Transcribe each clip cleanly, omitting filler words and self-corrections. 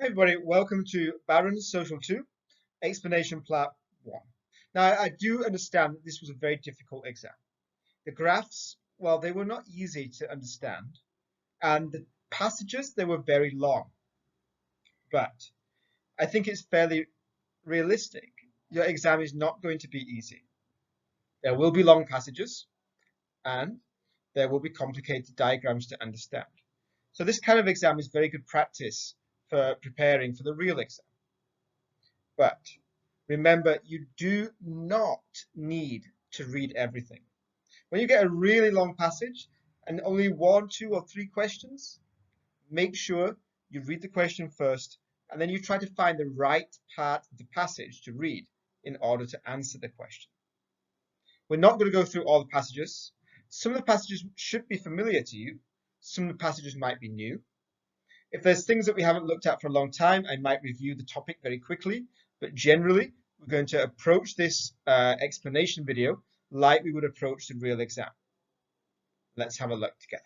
Hey everybody, welcome to Barron's Social 2, Explanation Part 1. Now, I do understand that this was a very difficult exam. The graphs, well, they were not easy to understand, and the passages, they were very long. But I think it's fairly realistic. Your exam is not going to be easy. There will be long passages, and there will be complicated diagrams to understand. So this kind of exam is very good practice for preparing for the real exam. But remember, you do not need to read everything. When you get a really long passage and only one, two, or three questions, make sure you read the question first and then you try to find the right part of the passage to read in order to answer the question. We're not going to go through all the passages. Some of the passages should be familiar to you. Some of the passages might be new. If there's things that we haven't looked at for a long time, I might review the topic very quickly, but generally we're going to approach this explanation video like we would approach the real exam. Let's have a look together.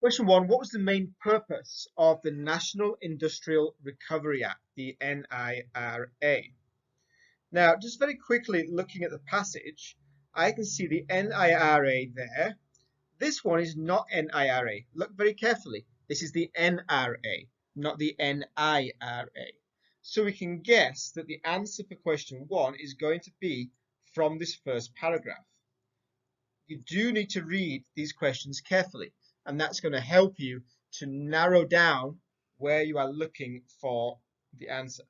Question 1, what was the main purpose of the National Industrial Recovery Act, the NIRA? Now, just very quickly looking at the passage, I can see the NIRA there. This one is not NIRA. Look very carefully. This is the NRA, not the NIRA. So we can guess that the answer for question 1 is going to be from this first paragraph. You do need to read these questions carefully, and that's going to help you to narrow down where you are looking for the answer.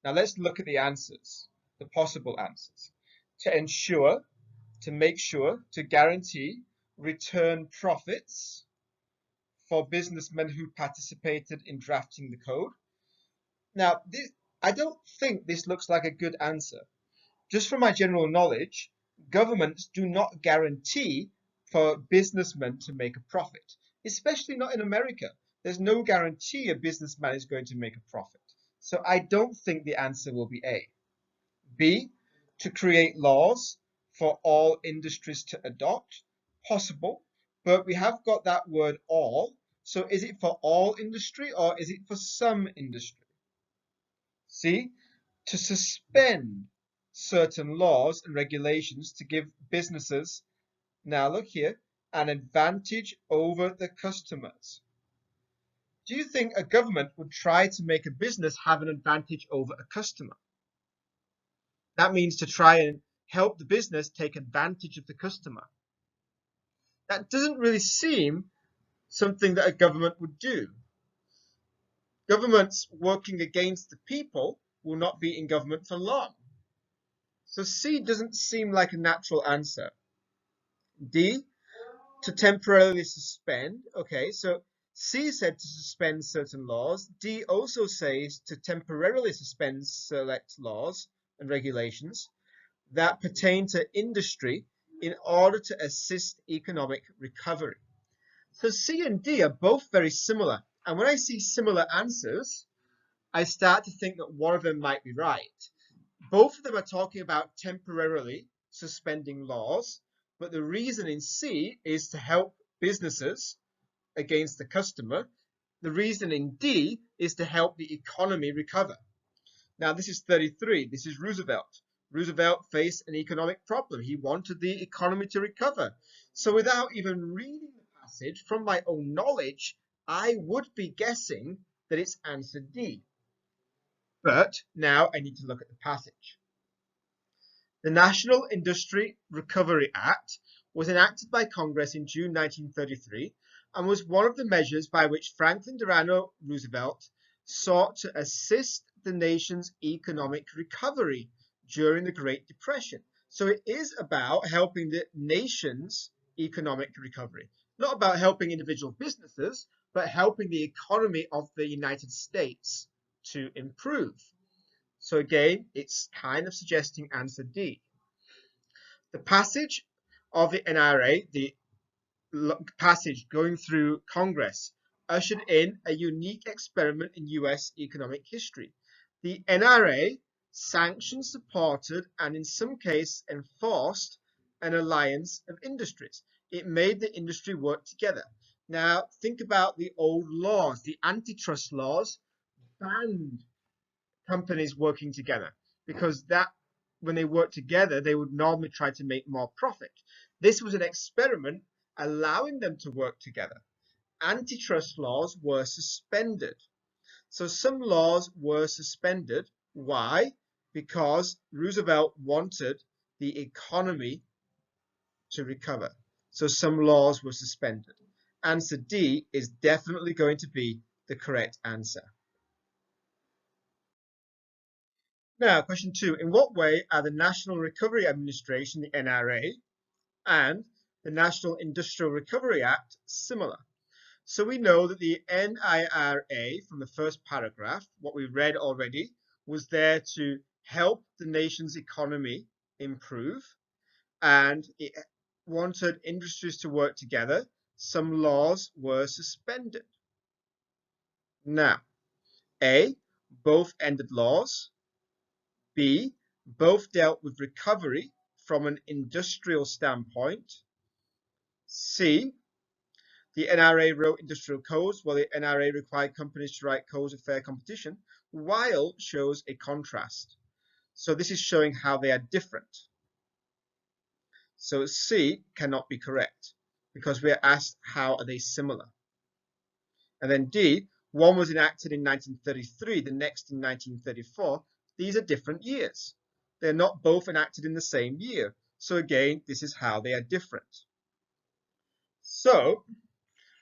Now let's look at the answers, the possible answers. To make sure, to guarantee return profits for businessmen who participated in drafting the code. Now, I don't think this looks like a good answer. Just from my general knowledge, governments do not guarantee for businessmen to make a profit, especially not in America. There's no guarantee a businessman is going to make a profit. So I don't think the answer will be A. B, to create laws for all industries to adopt. Possible, but we have got that word all. So is it for all industry or is it for some industry? C, to suspend certain laws and regulations to give businesses, now look here, an advantage over the customers. Do you think a government would try to make a business have an advantage over a customer? That means to try and help the business take advantage of the customer. That doesn't really seem something that a government would do. Governments working against the people will not be in government for long. So C doesn't seem like a natural answer. D, to temporarily suspend. Okay, so C said to suspend certain laws. D also says to temporarily suspend select laws and regulations that pertain to industry in order to assist economic recovery. So C and D are both very similar. And when I see similar answers, I start to think that one of them might be right. Both of them are talking about temporarily suspending laws, but the reason in C is to help businesses against the customer. The reason in D is to help the economy recover. Now, this is 33. This is Roosevelt. Roosevelt faced an economic problem. He wanted the economy to recover. So without even reading the passage, from my own knowledge, I would be guessing that it's answer D. But now I need to look at the passage. The National Industry Recovery Act was enacted by Congress in June 1933 and was one of the measures by which Franklin Delano Roosevelt sought to assist the nation's economic recovery during the Great Depression. So it is about helping the nation's economic recovery, not about helping individual businesses, but helping the economy of the United States to improve. So again, it's kind of suggesting answer D. The passage of the NRA, the passage going through Congress, ushered in a unique experiment in US economic history. The NRA sanctioned, supported, and in some cases enforced an alliance of industries. It made the industry work together. Now, think about the old laws. The antitrust laws banned companies working together because when they worked together, they would normally try to make more profit. This was an experiment allowing them to work together. Antitrust laws were suspended. So some laws were suspended. Why? Because Roosevelt wanted the economy to recover. So some laws were suspended. Answer D is definitely going to be the correct answer. Now, question 2. In what way are the National Recovery Administration, the NRA, and the National Industrial Recovery Act similar? So we know that the NIRA, from the first paragraph, what we read already, was there to help the nation's economy improve, and it wanted industries to work together. Some laws were suspended. Now, A, both ended laws. B, both dealt with recovery from an industrial standpoint. C, the NRA wrote industrial codes, while the NRA required companies to write codes of fair competition, while shows a contrast. So this is showing how they are different. So C cannot be correct because we are asked how are they similar. And then D, one was enacted in 1933, the next in 1934. These are different years. They're not both enacted in the same year. So again, this is how they are different. So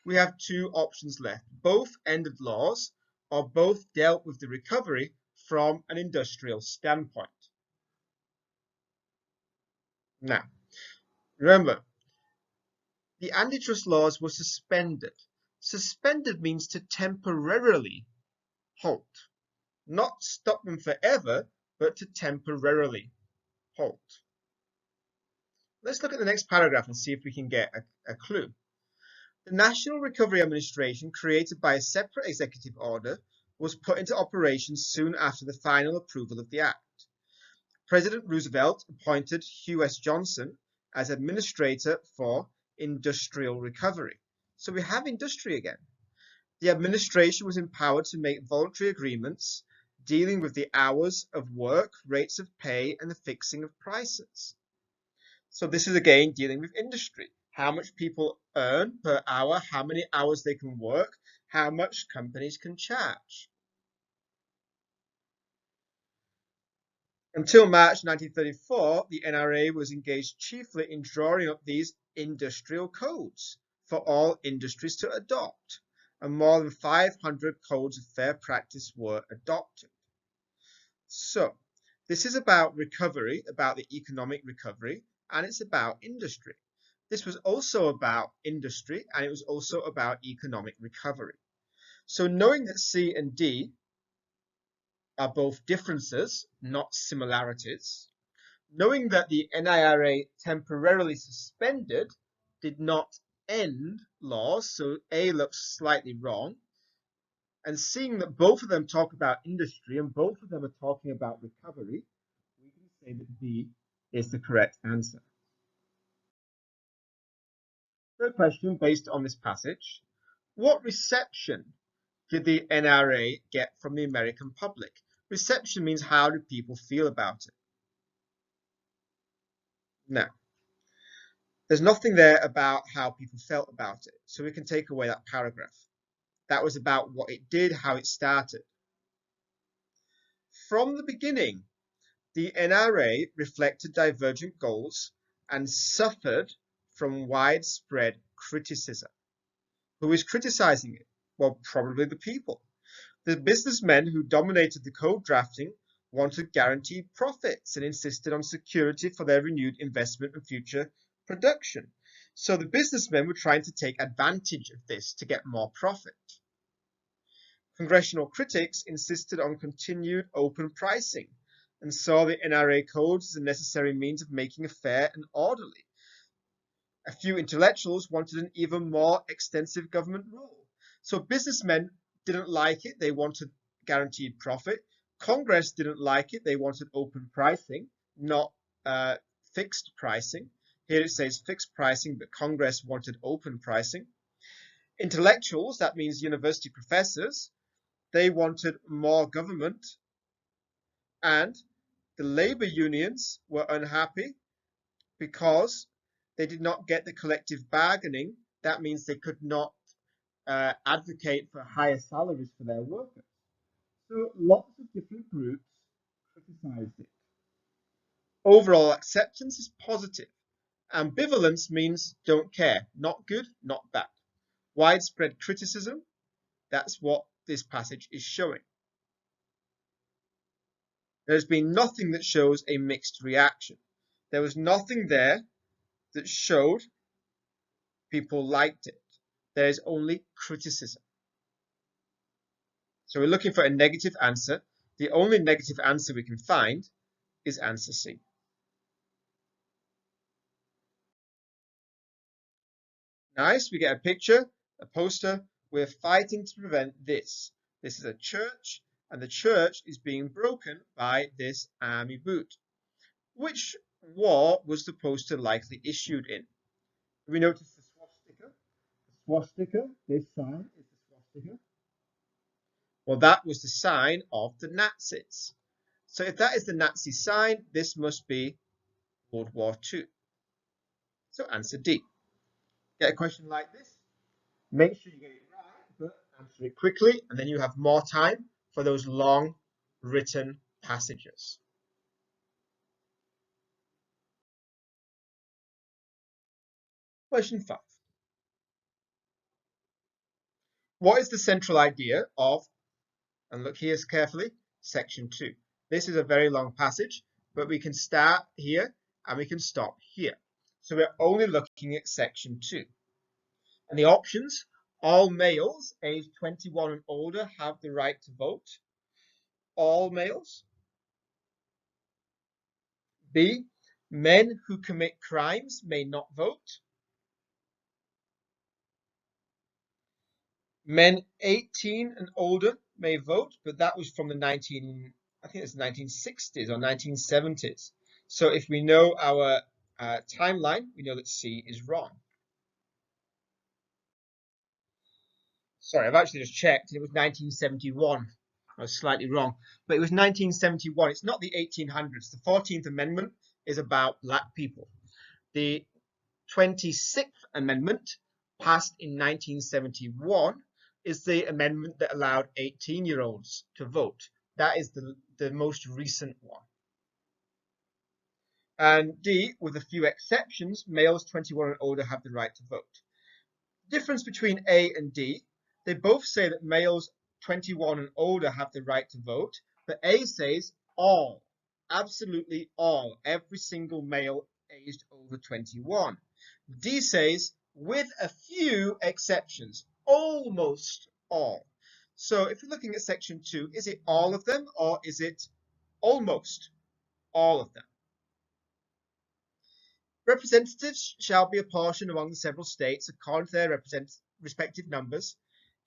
we have two options left. Both ended laws or both dealt with the recovery from an industrial standpoint. Now, remember, the antitrust laws were suspended. Suspended means to temporarily halt. Not stop them forever, but to temporarily halt. Let's look at the next paragraph and see if we can get a clue. The National Recovery Administration, created by a separate executive order, was put into operation soon after the final approval of the Act. President Roosevelt appointed Hugh S. Johnson as administrator for industrial recovery. So we have industry again. The administration was empowered to make voluntary agreements dealing with the hours of work, rates of pay, and the fixing of prices. So this is again dealing with industry. How much people earn per hour, how many hours they can work, how much companies can charge. Until March 1934, the NRA was engaged chiefly in drawing up these industrial codes for all industries to adopt, and more than 500 codes of fair practice were adopted. So, this is about recovery, about the economic recovery, and it's about industry. This was also about industry, and it was also about economic recovery. So knowing that C and D are both differences, not similarities, knowing that the NIRA temporarily suspended did not end laws, so A looks slightly wrong, and seeing that both of them talk about industry and both of them are talking about recovery, we can say that B is the correct answer. Third question based on this passage. What reception did the NRA get from the American public? Reception means how do people feel about it? Now, there's nothing there about how people felt about it, so we can take away that paragraph. That was about what it did, how it started. From the beginning, the NRA reflected divergent goals and suffered from widespread criticism. Who is criticizing it? Well, probably the people. The businessmen who dominated the code drafting wanted guaranteed profits and insisted on security for their renewed investment and future production. So the businessmen were trying to take advantage of this to get more profit. Congressional critics insisted on continued open pricing and saw the NRA codes as a necessary means of making a fair and orderly. A few intellectuals wanted an even more extensive government role. So businessmen didn't like it. They wanted guaranteed profit. Congress didn't like it. They wanted open pricing, not fixed pricing. Here it says fixed pricing, but Congress wanted open pricing. Intellectuals, that means university professors, they wanted more government, and the labor unions were unhappy because they did not get the collective bargaining. That means they could not advocate for higher salaries for their workers. So lots of different groups criticized it. Overall acceptance is positive. Ambivalence means don't care, not good, not bad. Widespread criticism, that's what this passage is showing. There's been nothing that shows a mixed reaction. There was nothing there that showed people liked it. There is only criticism. So we're looking for a negative answer. The only negative answer we can find is answer C. Nice, we get a picture, a poster. We're fighting to prevent this. This is a church, and the church is being broken by this army boot. Which war was the poster likely issued in? We notice the swastika. The swastika, this sign is the swastika. Well, that was the sign of the Nazis. So if that is the Nazi sign, this must be World War II. So answer D. Get a question like this, make sure you get it right, but answer it quickly, and then you have more time for those long written passages. Question 5. What is the central idea of, and look here carefully, section 2. This is a very long passage, but we can start here and we can stop here. So we're only looking at section 2. And the options, all males aged 21 and older have the right to vote. All males. B, men who commit crimes may not vote. Men 18 and older may vote, but that was from the 1960s or 1970s. So if we know our timeline, we know that C is wrong. Sorry, I've actually just checked. It was 1971. I was slightly wrong, but it was 1971. It's not the 1800s. The 14th Amendment is about black people. The 26th Amendment, passed in 1971, is the amendment that allowed 18-year-olds to vote. That is the most recent one. And D, with a few exceptions, males 21 and older have the right to vote. Difference between A and D, they both say that males 21 and older have the right to vote, but A says all, absolutely all, every single male aged over 21. D says with a few exceptions, almost all. So if you're looking at section 2, is it all of them or is it almost all of them? Representatives shall be apportioned among the several states according to their respective numbers,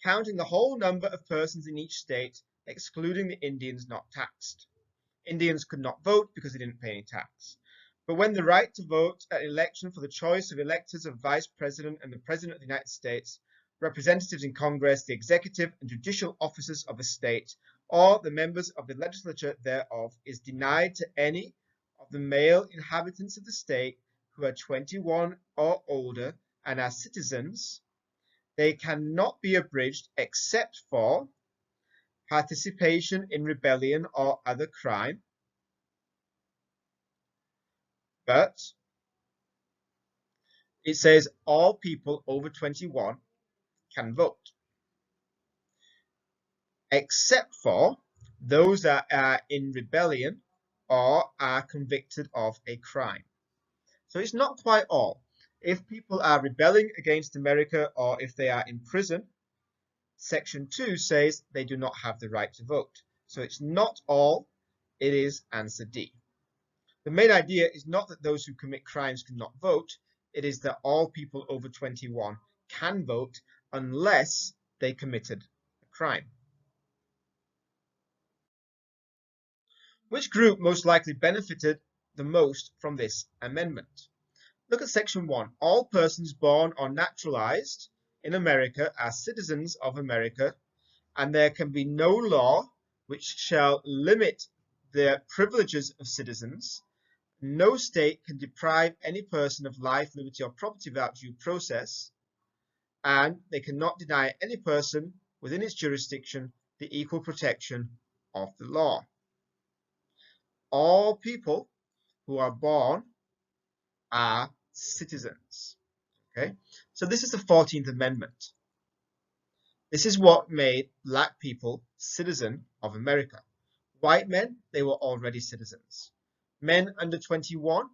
counting the whole number of persons in each state, excluding the Indians not taxed. Indians could not vote because they didn't pay any tax. But when the right to vote at election for the choice of electors of Vice President and the President of the United States, representatives in Congress, the executive and judicial officers of a state, or the members of the legislature thereof, is denied to any of the male inhabitants of the state who are 21 or older and are citizens, they cannot be abridged except for participation in rebellion or other crime, but it says all people over 21 can vote, except for those that are in rebellion or are convicted of a crime. So it's not quite all. If people are rebelling against America or if they are in prison, section 2 says they do not have the right to vote. So it's not all, it is answer D. The main idea is not that those who commit crimes cannot vote, it is that all people over 21 can vote unless they committed a crime. Which group most likely benefited the most from this amendment? Look at section 1. All persons born or naturalized in America as citizens of America, and there can be no law which shall limit the privileges of citizens. No state can deprive any person of life, liberty, or property without due process, and they cannot deny any person within its jurisdiction the equal protection of the law. All people who are born are citizens. Okay, so this is the 14th Amendment. This is what made black people citizen of America. White men, they were already citizens. Men under 21,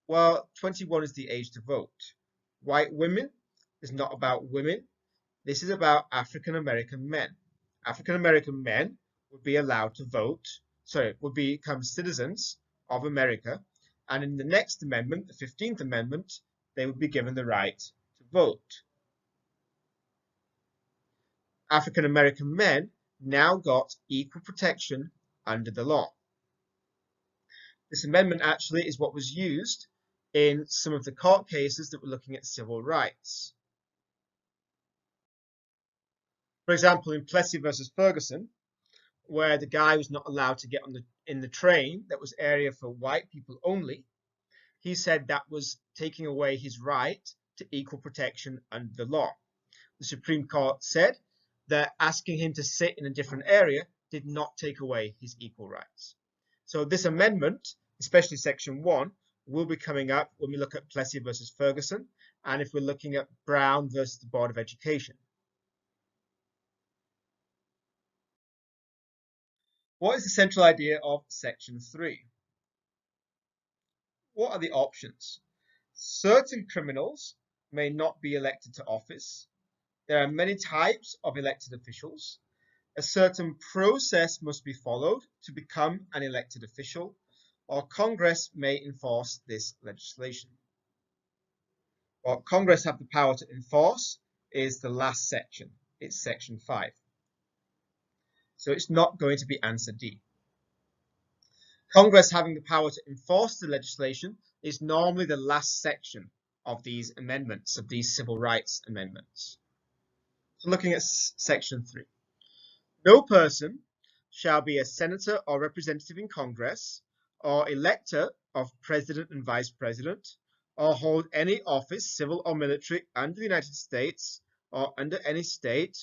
well, 21 is the age to vote. White women is not about women. This is about African American men. African American men would be allowed to vote, would become citizens of America. And in the next amendment, the 15th Amendment, they would be given the right to vote. African American men now got equal protection under the law. This amendment actually is what was used in some of the court cases that were looking at civil rights. For example, in Plessy versus Ferguson, where the guy was not allowed to get in the train that was area for white people only, he said that was taking away his right to equal protection under the law. The Supreme Court said that asking him to sit in a different area did not take away his equal rights. So this amendment, especially Section 1, will be coming up when we look at Plessy versus Ferguson, and if we're looking at Brown versus the Board of Education. What is the central idea of Section 3? What are the options? Certain criminals may not be elected to office. There are many types of elected officials. A certain process must be followed to become an elected official, or Congress may enforce this legislation. What Congress have the power to enforce is the last section. It's Section 5. So it's not going to be answer D. Congress having the power to enforce the legislation is normally the last section of these amendments, of these civil rights amendments. So looking at Section 3. No person shall be a senator or representative in Congress, or elector of president and vice president, or hold any office, civil or military, under the United States or under any state,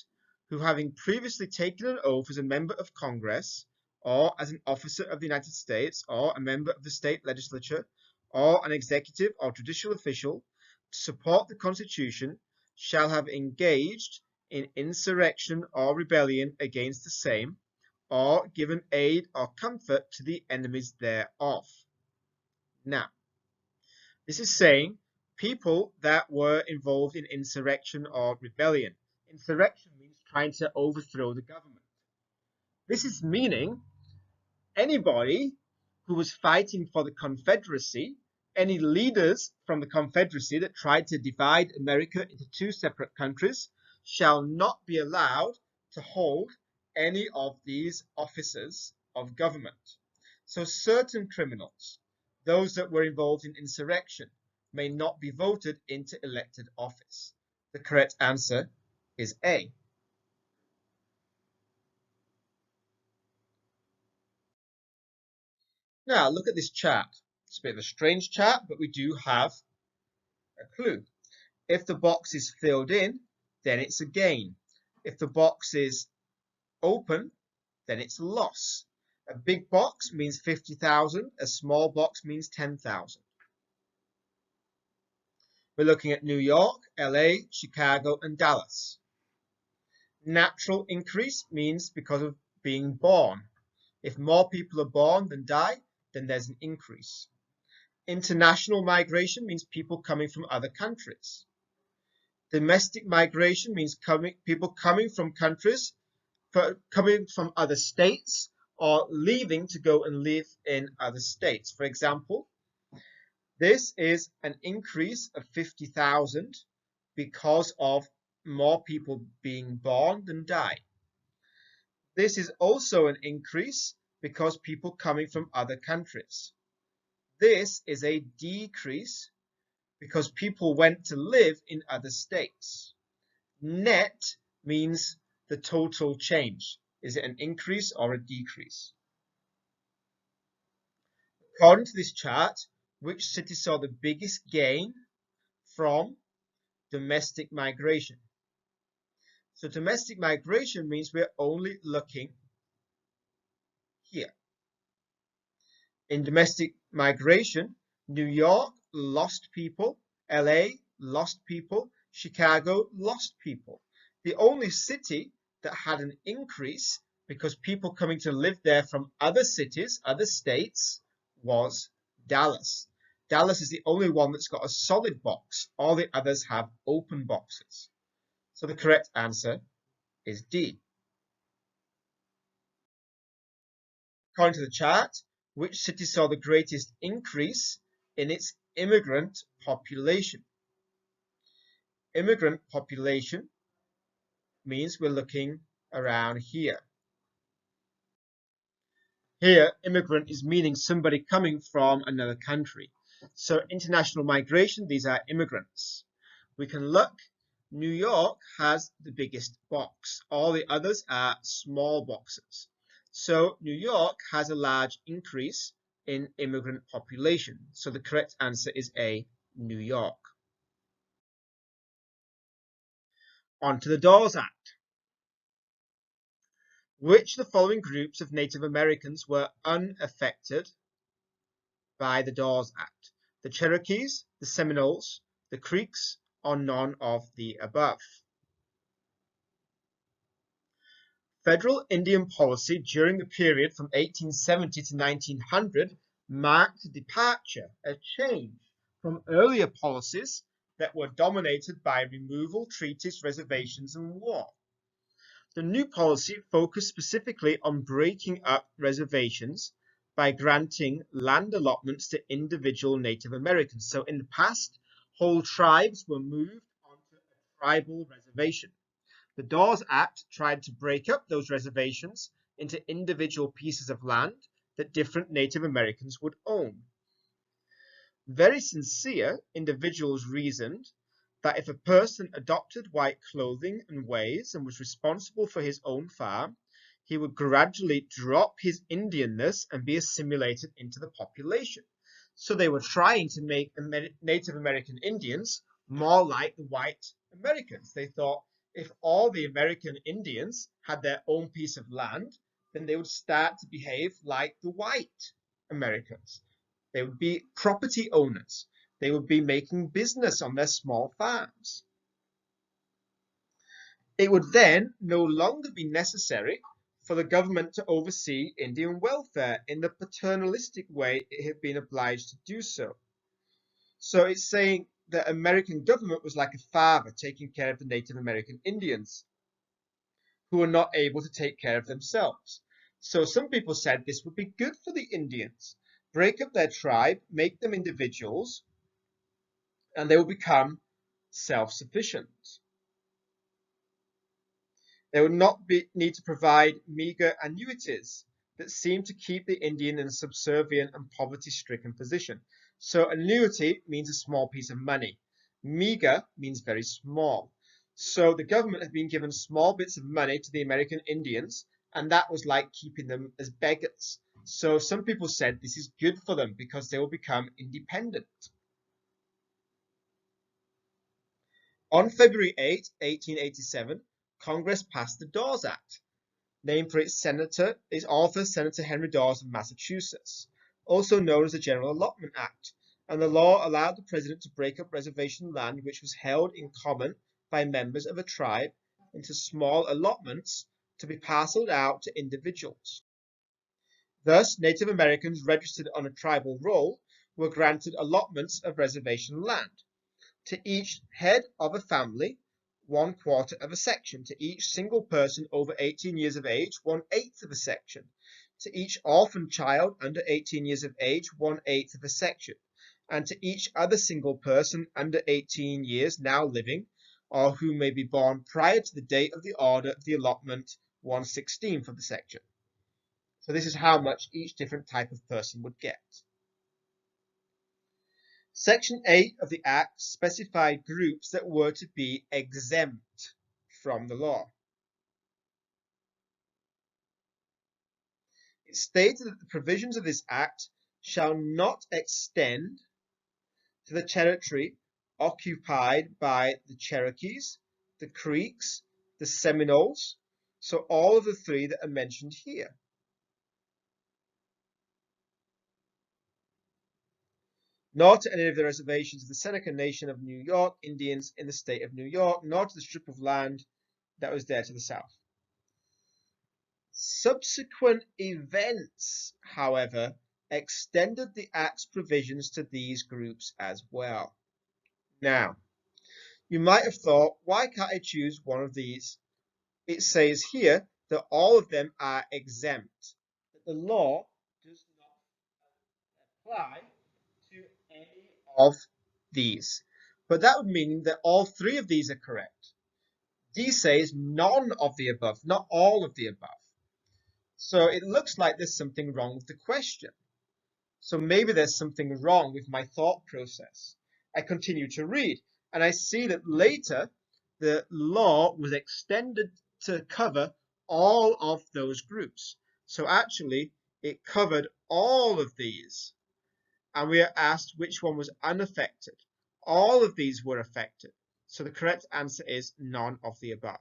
who having previously taken an oath as a member of Congress, or as an officer of the United States, or a member of the state legislature, or an executive or judicial official, to support the Constitution, shall have engaged in insurrection or rebellion against the same, or given aid or comfort to the enemies thereof. Now, this is saying people that were involved in insurrection or rebellion. Insurrection means trying to overthrow the government. This is meaning anybody who was fighting for the Confederacy, any leaders from the Confederacy that tried to divide America into two separate countries, shall not be allowed to hold any of these offices of government. So certain criminals, those that were involved in insurrection, may not be voted into elected office. The correct answer is A. Now look at this chart. It's a bit of a strange chart, but we do have a clue. If the box is filled in, then it's a gain. If the box is open, then it's a loss. A big box means 50,000. A small box means 10,000. We're looking at New York, LA, Chicago, and Dallas. Natural increase means because of being born. If more people are born than die, then there's an increase. International migration means people coming from other countries. Domestic migration means people coming from countries, coming from other states, or leaving to go and live in other states. For example, this is an increase of 50,000 because of more people being born than die. This is also an increase because people coming from other countries. This is a decrease because people went to live in other states. Net means the total change. Is it an increase or a decrease? According to this chart, which city saw the biggest gain from domestic migration? So domestic migration means we're only looking here. In domestic migration, New York lost people, LA lost people, Chicago lost people. The only city that had an increase because people coming to live there from other cities, other states, was Dallas. Dallas is the only one that's got a solid box. All the others have open boxes. So the correct answer is D. According to the chart, which city saw the greatest increase in its immigrant population? Immigrant population means we're looking around here. Here, immigrant is meaning somebody coming from another country. So international migration, these are immigrants. We can look, New York has the biggest box. All the others are small boxes. So New York has a large increase in immigrant population. So the correct answer is A, New York. On to the Dawes Act. Which of the following groups of Native Americans were unaffected by the Dawes Act? The Cherokees, the Seminoles, the Creeks, or none of the above? Federal Indian policy during the period from 1870 to 1900 marked a departure, a change from earlier policies that were dominated by removal, treaties, reservations, and war. The new policy focused specifically on breaking up reservations by granting land allotments to individual Native Americans. So in the past, whole tribes were moved onto a tribal reservation. The Dawes Act tried to break up those reservations into individual pieces of land that different Native Americans would own. Very sincere individuals reasoned that if a person adopted white clothing and ways and was responsible for his own farm, he would gradually drop his Indianness and be assimilated into the population. So they were trying to make Native American Indians more like the white Americans. They thought if all the American Indians had their own piece of land, then they would start to behave like the white Americans. They would be property owners. They would be making business on their small farms. It would then no longer be necessary for the government to oversee Indian welfare in the paternalistic way it had been obliged to do so. So it's saying the American government was like a father taking care of the Native American Indians who were not able to take care of themselves. So some people said this would be good for the Indians. Break up their tribe, make them individuals, and they will become self-sufficient. They would not need to provide meager annuities that seem to keep the Indian in a subservient and poverty-stricken position. So annuity means a small piece of money. Meager means very small. So the government had been given small bits of money to the American Indians, and that was like keeping them as beggars. So some people said this is good for them because they will become independent. On February 8, 1887, Congress passed the Dawes Act, named for its author, Senator Henry Dawes of Massachusetts, also known as the General Allotment Act, and the law allowed the president to break up reservation land which was held in common by members of a tribe into small allotments to be parceled out to individuals. Thus, Native Americans registered on a tribal roll were granted allotments of reservation land. To each head of a family, 1/4 of a section. To each single person over 18 years of age, 1/8 of a section. To each orphan child under 18 years of age, 1/8 of a section. And to each other single person under 18 years now living, or who may be born prior to the date of the order of the allotment, 1/16 of the section. So this is how much each different type of person would get. Section 8 of the Act specified groups that were to be exempt. from the law. It stated that the provisions of this act shall not extend to the territory occupied by the Cherokees, the Creeks, the Seminoles, so all of the three that are mentioned here. Nor to any of the reservations of the Seneca Nation of New York Indians in the state of New York, nor to the strip of land that was there to the south. Subsequent events, however, extended the Act's provisions to these groups as well. Now, you might have thought, why can't I choose one of these? It says here that all of them are exempt, that the law does not apply to any of these. But that would mean that all three of these are correct. D says none of the above, not all of the above. So it looks like there's something wrong with the question. So maybe there's something wrong with my thought process. I continue to read, and I see that later the law was extended to cover all of those groups. So actually, it covered all of these. And we are asked which one was unaffected. All of these were affected. So the correct answer is none of the above.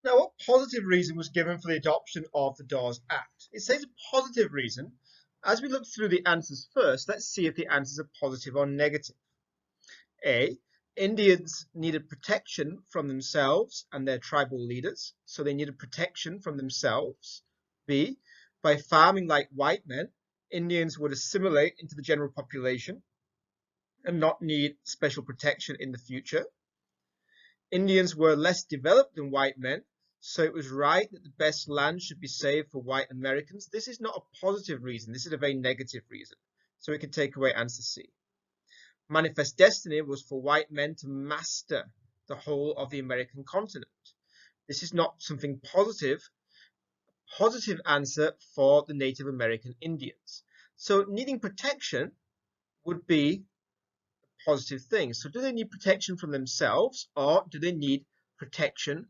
Now, what positive reason was given for the adoption of the Dawes Act? It says a positive reason. As we look through the answers first, let's see if the answers are positive or negative. A, Indians needed protection from themselves and their tribal leaders, so they needed protection from themselves. B, by farming like white men, Indians would assimilate into the general population and not need special protection in the future. Indians were less developed than white men, so it was right that the best land should be saved for white Americans. This is not a positive reason. This is a very negative reason. So we can take away answer C. Manifest destiny was for white men to master the whole of the American continent. This is not something positive. Positive answer for the Native American Indians. So needing protection would be positive things. So do they need protection from themselves, or do they need protection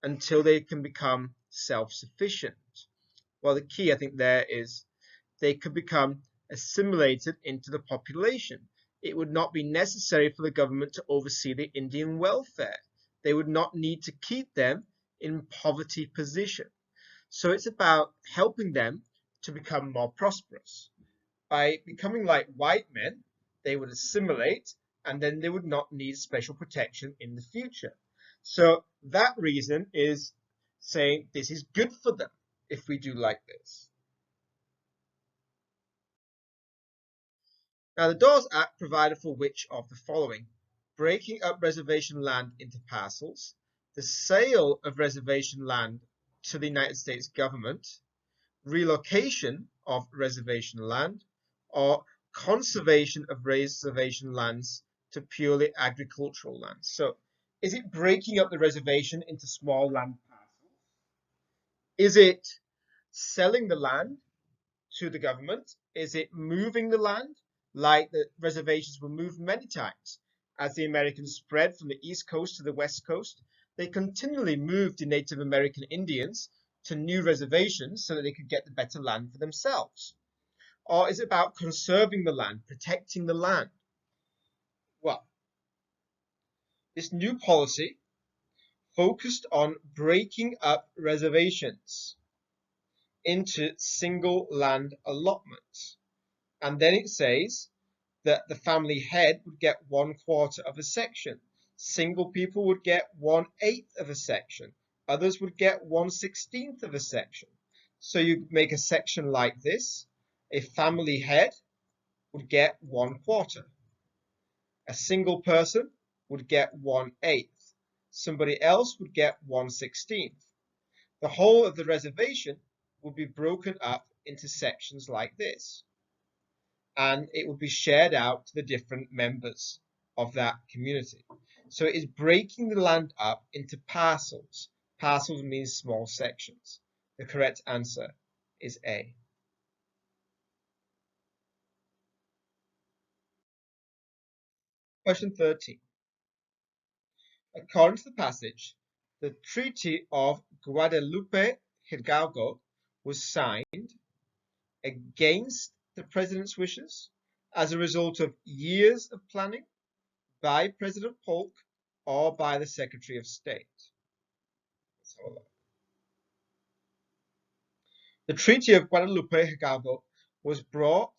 until they can become self-sufficient? Well, the key I think there is they could become assimilated into the population. It would not be necessary for the government to oversee the Indian welfare. They would not need to keep them in poverty position. So it's about helping them to become more prosperous. By becoming like white men, they would assimilate, and then they would not need special protection in the future. So that reason is saying this is good for them if we do like this. Now, the Dawes Act provided for which of the following? Breaking up reservation land into parcels, the sale of reservation land to the United States government, relocation of reservation land, or conservation of reservation lands to purely agricultural lands. So is it breaking up the reservation into small land parcels? Is it selling the land to the government? Is it moving the land? Like the reservations were moved many times. As the Americans spread from the East Coast to the West Coast, they continually moved the Native American Indians to new reservations so that they could get the better land for themselves. Or is it about conserving the land, protecting the land? Well, this new policy focused on breaking up reservations into single land allotments. And then it says that the family head would get 1/4 of a section. Single people would get 1/8 of a section. Others would get 1/16 of a section. So you make a section like this. A family head would get 1/4. A single person would get 1/8. Somebody else would get 1/16. The whole of the reservation would be broken up into sections like this, and it would be shared out to the different members of that community. So it is breaking the land up into parcels. Parcels means small sections. The correct answer is A. Question 13. According to the passage, the Treaty of Guadalupe Hidalgo was signed against the president's wishes as a result of years of planning by President Polk or by the Secretary of State. Let's have a look. The Treaty of Guadalupe Hidalgo was brought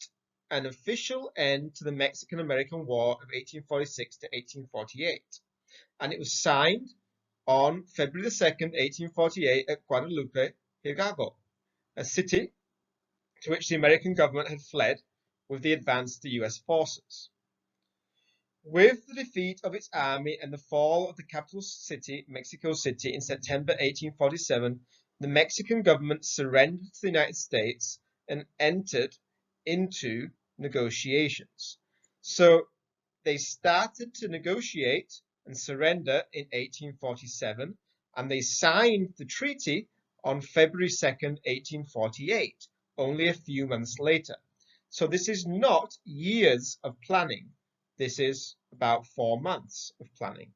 an official end to the Mexican-American War of 1846 to 1848, and it was signed on February 2nd, 1848 at Guadalupe Hidalgo, a city to which the American government had fled with the advance of the US forces. With the defeat of its army and the fall of the capital city, Mexico City, in September 1847, the Mexican government surrendered to the United States and entered into negotiations. So they started to negotiate and surrender in 1847, and they signed the treaty on February 2nd, 1848, only a few months later. So this is not years of planning. This is about 4 months of planning.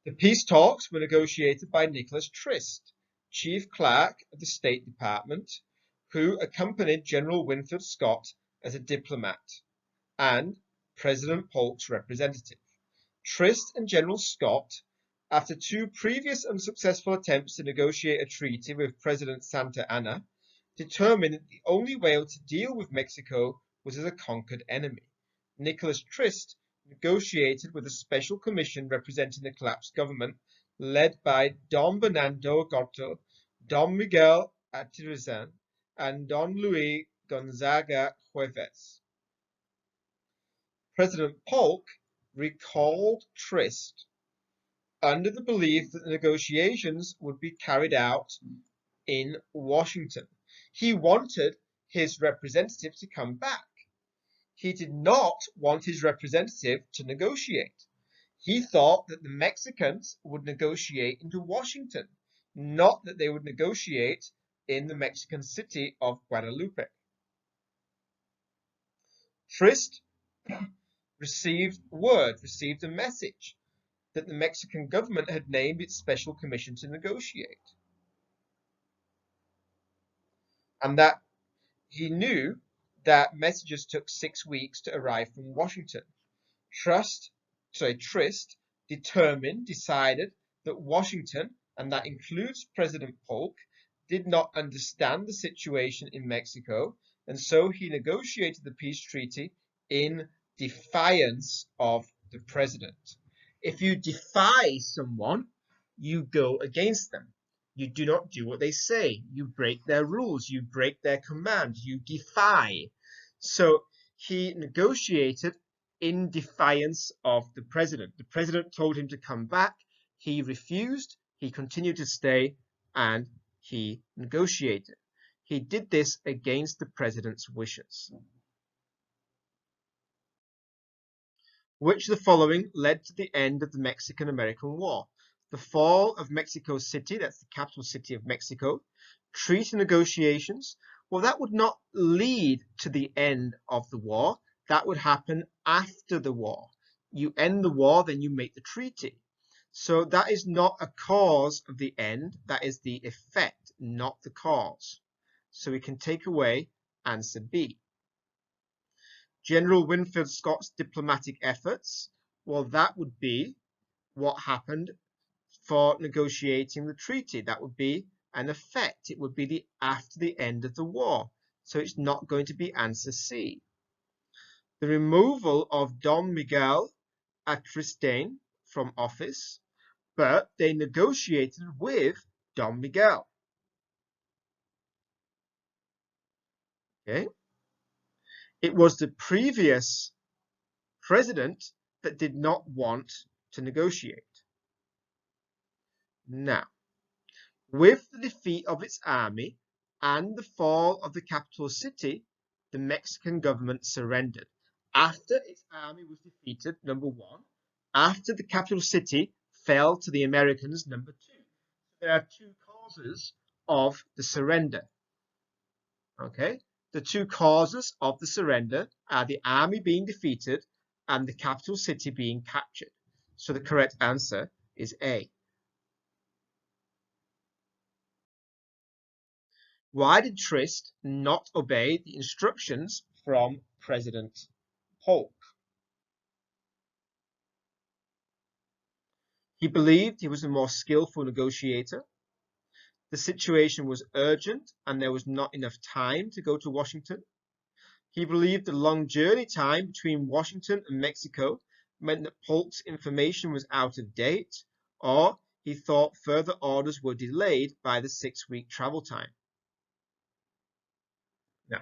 The peace talks were negotiated by Nicholas Trist, Chief Clerk of the State Department, who accompanied General Winfield Scott as a diplomat and President Polk's representative. Trist and General Scott, after 2 previous unsuccessful attempts to negotiate a treaty with President Santa Anna, determined that the only way to deal with Mexico was as a conquered enemy. Nicholas Trist negotiated with a special commission representing the collapsed government, led by Don Bernardo Goto, Don Miguel Atirizan, and Don Luis Gonzaga Jueves. President Polk recalled Trist under the belief that the negotiations would be carried out in Washington. He wanted his representative to come back. He did not want his representative to negotiate. He thought that the Mexicans would negotiate into Washington, not that they would negotiate in the Mexican city of Guadalupe. Trist received a message that the Mexican government had named its special commission to negotiate, and that he knew that messages took 6 weeks to arrive from Washington. Trist decided that Washington, and that includes President Polk, did not understand the situation in Mexico, and so he negotiated the peace treaty in defiance of the president. If you defy someone, you go against them. You do not do what they say. You break their rules. You break their commands. You defy. So he negotiated in defiance of the president. The president told him to come back. He refused. He continued to stay, and he negotiated. He did this against the president's wishes. Which of the following led to the end of the Mexican-American War? The fall of Mexico City, that's the capital city of Mexico, treaty negotiations. Well, that would not lead to the end of the war. That would happen after the war. You end the war, then you make the treaty. So that is not a cause of the end. That is the effect, not the cause. So we can take away answer B. General Winfield Scott's diplomatic efforts, well, that would be what happened for negotiating the treaty. That would be an effect. It would be after the end of the war. So it's not going to be answer C. The removal of Don Miguel Atristain from office, but they negotiated with Don Miguel. Okay. It was the previous president that did not want to negotiate. Now, with the defeat of its army and the fall of the capital city, the Mexican government surrendered. After its army was defeated, number 1, after the capital city fell to the Americans, number 2. There are 2 causes of the surrender. Okay? The 2 causes of the surrender are the army being defeated and the capital city being captured. So the correct answer is A. Why did Trist not obey the instructions from President Polk? He believed he was a more skillful negotiator. The situation was urgent and there was not enough time to go to Washington. He believed the long journey time between Washington and Mexico meant that Polk's information was out of date, or he thought further orders were delayed by the 6-week travel time. Now,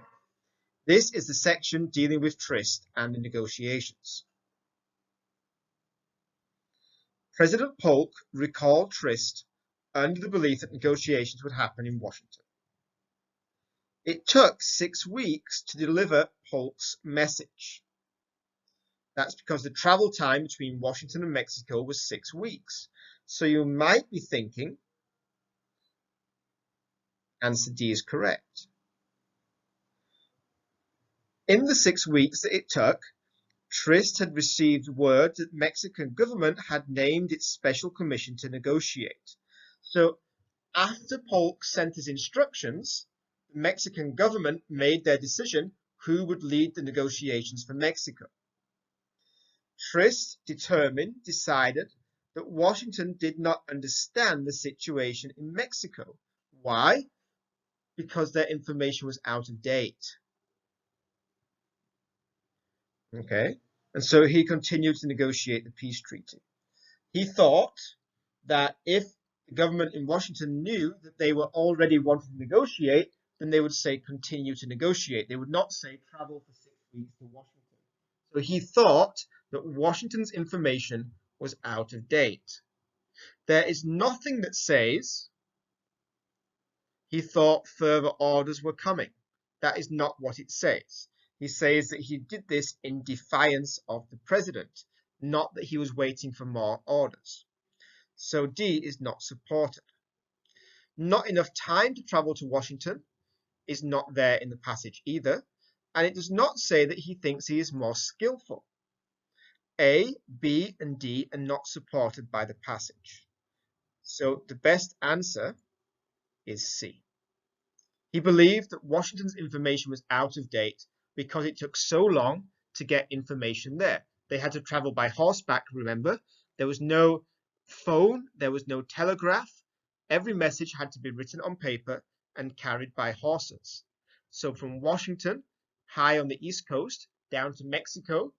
this is the section dealing with Trist and the negotiations. President Polk recalled Trist under the belief that negotiations would happen in Washington. It took 6 weeks to deliver Polk's message. That's because the travel time between Washington and Mexico was 6 weeks. So you might be thinking, answer D is correct. In the 6 weeks that it took, Trist had received word that the Mexican government had named its special commission to negotiate. So after Polk sent his instructions, the Mexican government made their decision who would lead the negotiations for Mexico. Trist decided that Washington did not understand the situation in Mexico. Why? Because their information was out of date. Okay, and so he continued to negotiate the peace treaty. He thought that if the government in Washington knew that they were already wanting to negotiate, then they would say continue to negotiate. They would not say travel for 6 weeks to Washington. So he thought that Washington's information was out of date. There is nothing that says he thought further orders were coming. That is not what it says. He says that he did this in defiance of the president, not that he was waiting for more orders. So D is not supported. Not enough time to travel to Washington is not there in the passage either, and it does not say that he thinks he is more skillful. A, B, and D are not supported by the passage. So the best answer is C. He believed that Washington's information was out of date because it took so long to get information there. They had to travel by horseback, remember? There was no phone, there was no telegraph. Every message had to be written on paper and carried by horses. So from Washington, high on the East Coast, down to Mexico,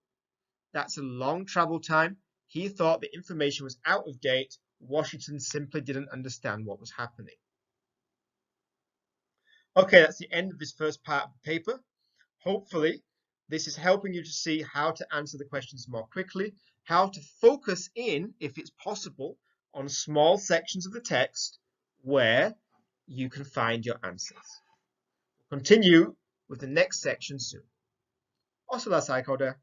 that's a long travel time. He thought the information was out of date. Washington simply didn't understand what was happening. Okay, that's the end of this first part of the paper. Hopefully, this is helping you to see how to answer the questions more quickly, how to focus in, if it's possible, on small sections of the text where you can find your answers. We'll continue with the next section soon. 我是老师，爱考的。